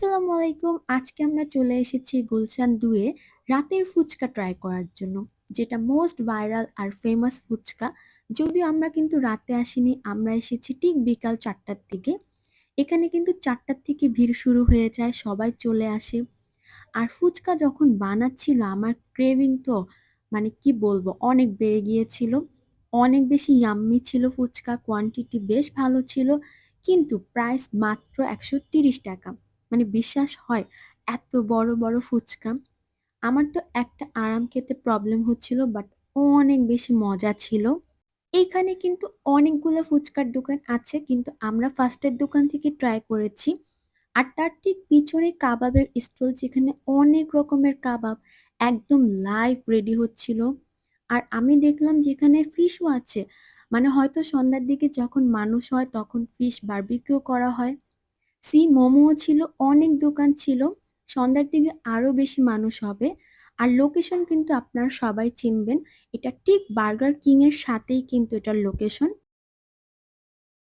আসসালামু আলাইকুম। আজকে আমরা চলে এসেছি গুলশান ২ এ রাতের ফুচকা ট্রাই করার জন্য। যেটা মোস্ট ভাইরাল আর ফেমাস ফুচকা। যদিও আমরা কিন্তু রাতে আসিনি, আমরা এসেছি ঠিক বিকাল ৪টার দিকে। এখানে কিন্তু ৪টার থেকে ভিড় শুরু হয়ে যায়, সবাই চলে আসে। আর ফুচকা যখন বানাচ্ছিল আমার ক্রেভিং তো মানে কি বলবো অনেক বেড়ে গিয়েছিল। অনেক বেশি ইয়াম্মি ছিল ফুচকা, কোয়ান্টিটি বেশ ভালো ছিল, কিন্তু প্রাইস মাত্র ১৩০ টাকা। মানে বিশ্বাস হয় এত বড় বড় ফুচকা। আমার তো একটা আরাম খেতে প্রবলেম হচ্ছিল, বাট অনেক বেশি মজা ছিল। এইখানে কিন্তু অনেকগুলো ফুচকার দোকান আছে, কিন্তু আমরা ফার্স্টের দোকান থেকে ট্রাই করেছি। আর তার ঠিক পিছনে কাবাবের স্টল, যেখানে অনেক রকমের কাবাব একদম লাইভ রেডি হচ্ছিল। আর আমি দেখলাম যেখানে ফিশও আছে, মানে হয়তো সন্ধ্যার দিকে যখন মানুষ হয় তখন ফিশ বারবিকিউ করা হয়। সি মোমোও ছিল, অনেক দোকান ছিল। সন্ধ্যার দিকে আরো বেশি মানুষ হবে। আর লোকেশন কিন্তু আপনারা সবাই চিনবেন, এটা ঠিক বার্গার কিং এর সাথেই কিন্তু এটার লোকেশন।